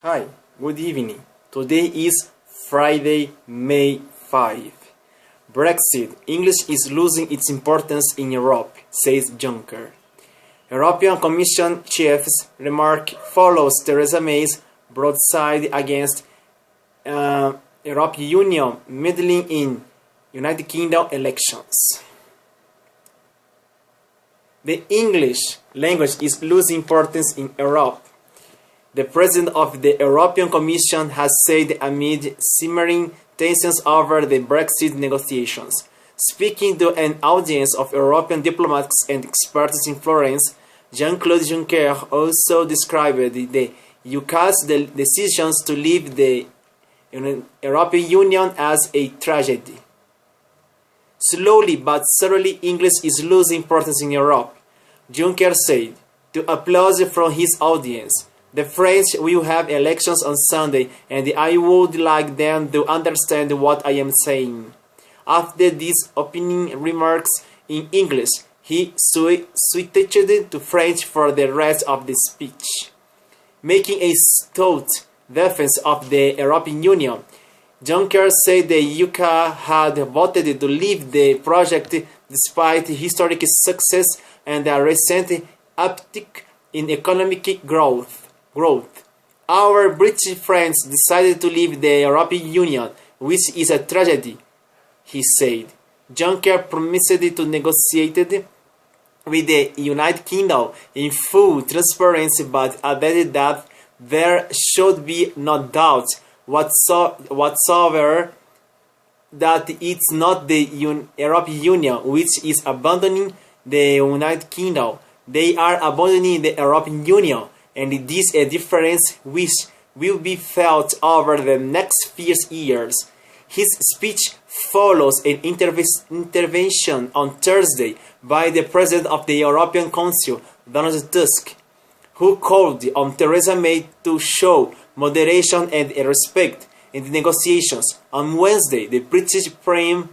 Hi, good evening. Today is Friday, May 5. Brexit. English is losing its importance in Europe, says Juncker. European Commission chief's remark follows Theresa May's broadside against European Union meddling in United Kingdom elections. The English language is losing importance in Europe. The President of the European Commission has said amid simmering tensions over the Brexit negotiations. Speaking to an audience of European diplomats and experts in Florence, Jean-Claude Juncker also described the UK's decisions to leave the European Union as a tragedy. Slowly but surely, English is losing importance in Europe, Juncker said, to applause from his audience. The French will have elections on Sunday, and I would like them to understand what I am saying. After these opening remarks in English, he switched to French for the rest of the speech. Making a stout defense of the European Union, Juncker said the UK had voted to leave the project despite historic success and a recent uptick in economic growth. Our British friends decided to leave the European Union, which is a tragedy, he said. Juncker promised to negotiate with the United Kingdom in full transparency, but added that there should be no doubt whatsoever that it's not the European Union which is abandoning the United Kingdom. They are abandoning the European Union, and this is a difference which will be felt over the next few years. His speech follows an intervention on Thursday by the President of the European Council, Donald Tusk, who called on Theresa May to show moderation and respect in the negotiations. On Wednesday, the British Prime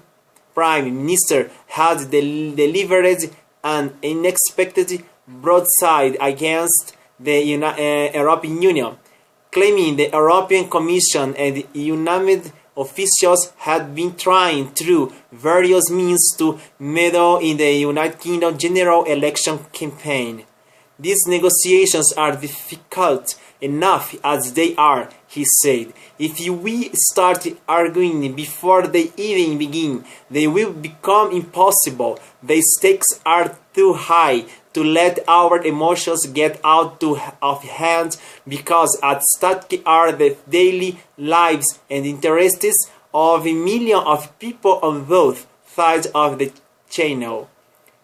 Minister had delivered an unexpected broadside against the European Union, claiming the European Commission and unnamed officials had been trying through various means to meddle in the United Kingdom general election campaign. These negotiations are difficult enough as they are, he said. If we start arguing before they even begin, they will become impossible. The stakes are too high to let our emotions get out of hand, because at stake are the daily lives and interests of millions of people on both sides of the channel.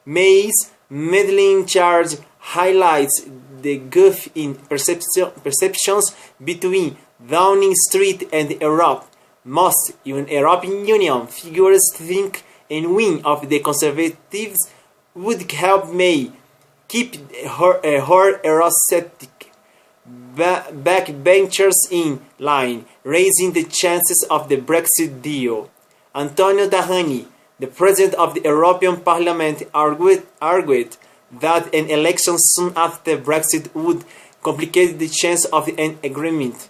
May's meddling charge highlights the gulf in perceptions between Downing Street and Europe. Most European Union figures think a win of the Conservatives would help May keep her Eurosceptic backbenchers in line, raising the chances of the Brexit deal. Antonio Tajani, the President of the European Parliament, argued that an election soon after Brexit would complicate the chance of an agreement.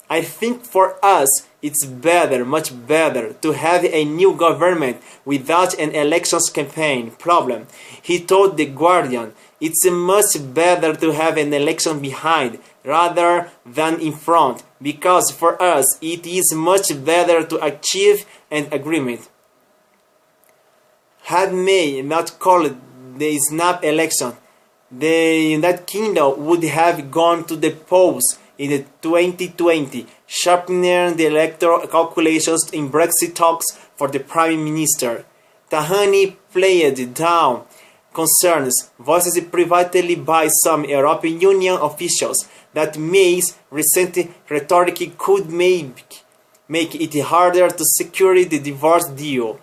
I think for us it's better, much better, to have a new government without an elections campaign problem, he told The Guardian. It's much better to have an election behind rather than in front, because for us it is much better to achieve an agreement. Had May not called the snap election, the United Kingdom would have gone to the polls in the 2020, sharpening the electoral calculations in Brexit talks for the Prime Minister. Tajani played down concerns voiced privately by some European Union officials that May's recent rhetoric could make it harder to secure the divorce deal.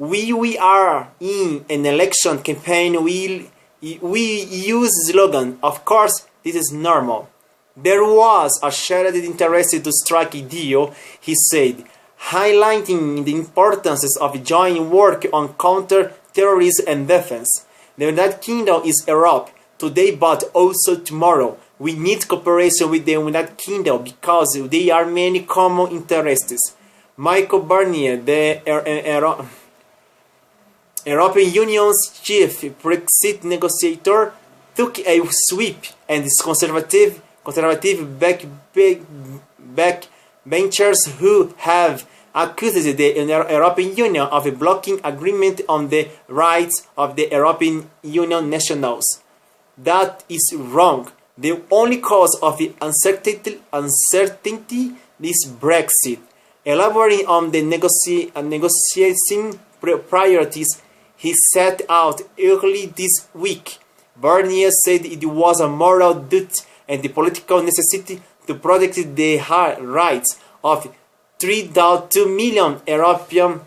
We are in an election campaign. We use slogan. Of course, this is normal. There was a shared interest to strike a deal, he said, highlighting the importance of joint work on counter-terrorism and defense. The United Kingdom is Europe today but also tomorrow. We need cooperation with the United Kingdom because there are many common interests. Michael Barnier, the European Union's chief Brexit negotiator, took a sweep, and his conservative backbenchers who have accused the European Union of blocking agreement on the rights of the European Union nationals. That is wrong. The only cause of the uncertainty is Brexit. Elaborating on the negotiating priorities he set out early this week, Barnier said it was a moral duty and the political necessity to protect the rights of 3.2 million European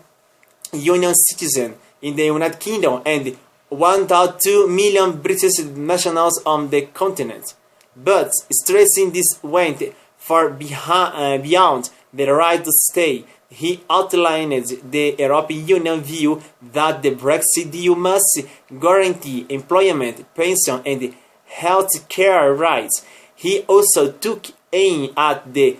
Union citizens in the United Kingdom and 1.2 million British nationals on the continent. But stressing this went far beyond the right to stay. He outlined the European Union view that the Brexit deal must guarantee employment, pension, and health care rights. He also took aim at the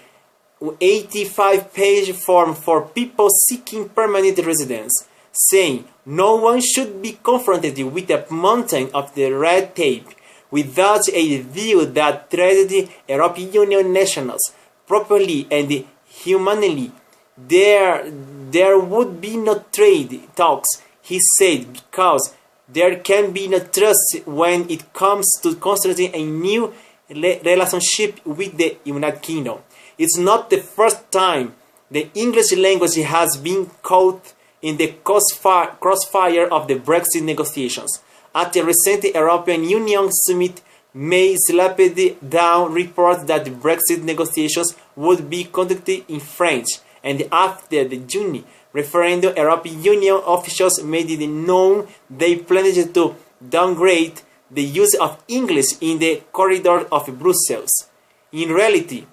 85-page form for people seeking permanent residence, saying no one should be confronted with a mountain of the red tape without a view that treated European Union nationals properly and humanely. There would be no trade talks, he said, because there can be no trust when it comes to constructing a new relationship with the United Kingdom. It's not the first time the English language has been caught in the crossfire of the Brexit negotiations. At a recent European Union summit, May slapped down reports that the Brexit negotiations would be conducted in French, and after the June referendum, European Union officials made it known they planned to downgrade the use of English in the corridors of Brussels. In reality,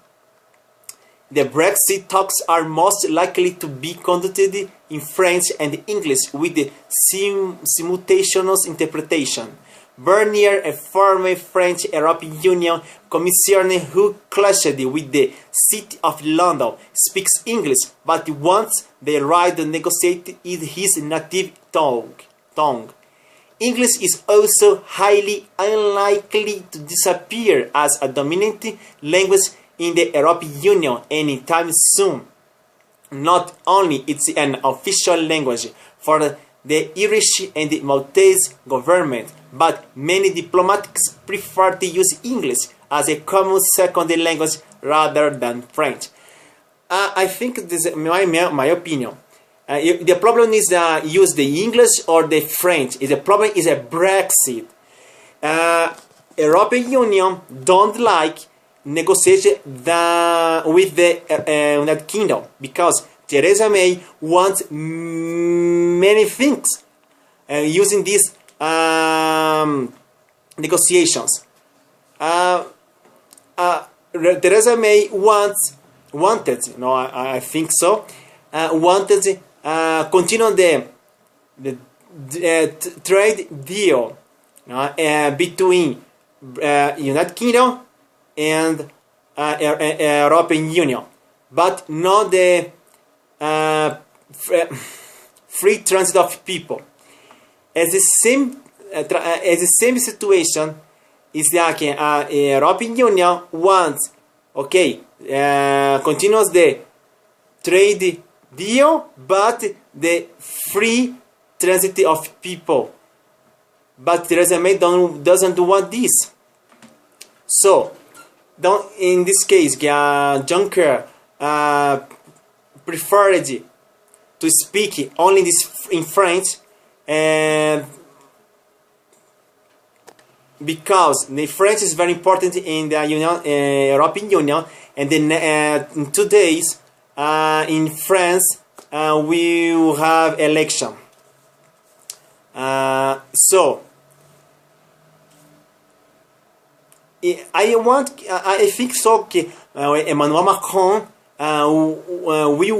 the Brexit talks are most likely to be conducted in French and English with the simultaneous interpretation. Barnier, a former French European Union commissioner who clashed with the City of London, speaks English but wants the right to negotiate in his native tongue. English is also highly unlikely to disappear as a dominant language in the European Union anytime soon. Not only it's an official language for the Irish and the Maltese government, but many diplomats prefer to use English as a common second language rather than French. I think this is my opinion. The problem is use the English or the French. The problem is a Brexit. European Union don't like negotiation with the United Kingdom because Theresa May wants many things using these negotiations. Theresa May wanted, I think so, wanted continue the trade deal between United Kingdom and European Union, but not the free transit of people. As the same situation is like European Union wants, continues the trade deal, but the free transit of people. But Theresa May doesn't want this. So, in this case, Juncker preferred to speak only this in French, and because the French is very important in the European Union, and then in 2 days in France we will have election. So I think so. Emmanuel Macron we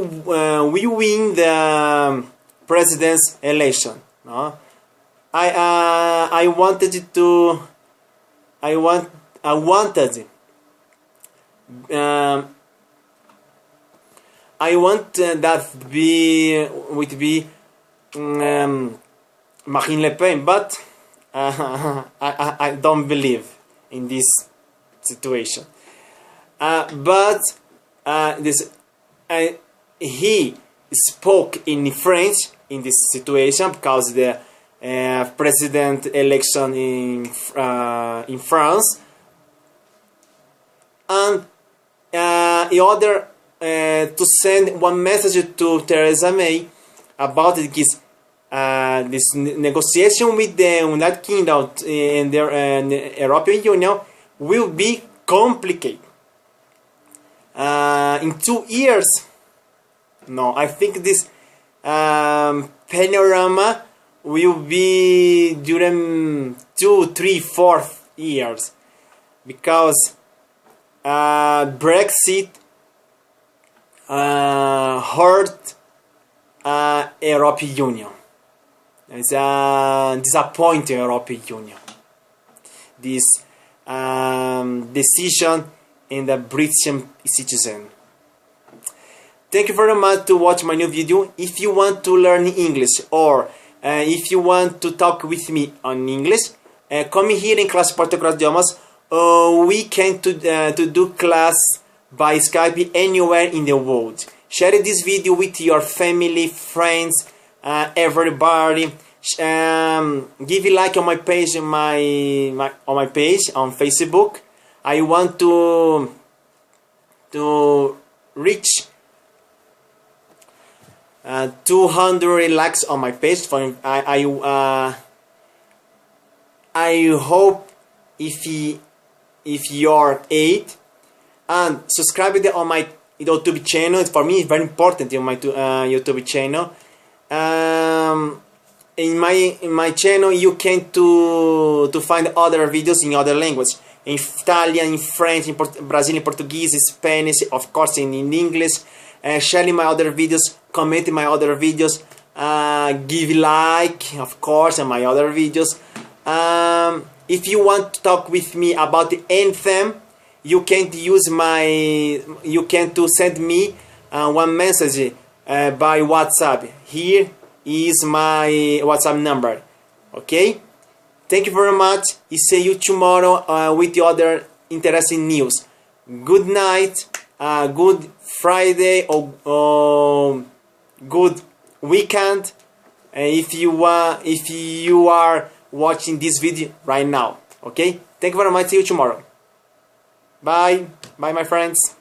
win the president's election. No? I wanted. I want that would be Marine Le Pen, but I don't believe in this situation. But he spoke in French in this situation because the president election in France, and in order to send one message to Theresa May about this negotiation with the United Kingdom and the European Union will be complicated. In 2 years, no, I think this panorama will be during 2, 3, 4 years, because Brexit hurt European Union. It's a disappointing European Union. This decision in the British citizen. Thank you very much to watch my new video. If you want to learn English, or if you want to talk with me on English, come here in Class Particular Idiomas. We can to do class by Skype anywhere in the world. Share this video with your family, friends, everybody. Give a like on my page, on my page on Facebook. I want to reach 200 likes on my page. For I hope if you're 8, and subscribe on my YouTube channel. For me, it's very important in my YouTube channel. In my channel, you can to find other videos in other languages, in Italian, in French, in Brazilian, Portuguese, Spanish, of course, in English. Sharing my other videos, comment my other videos, give like, of course, on my other videos. If you want to talk with me about the anthem, you can to send me one message by WhatsApp. Here is my WhatsApp number. Okay? Thank you very much. I see you tomorrow with the other interesting news. Good night. Good Friday or good weekend. If you are watching this video right now. Okay? Thank you very much. See you tomorrow. Bye. Bye, my friends.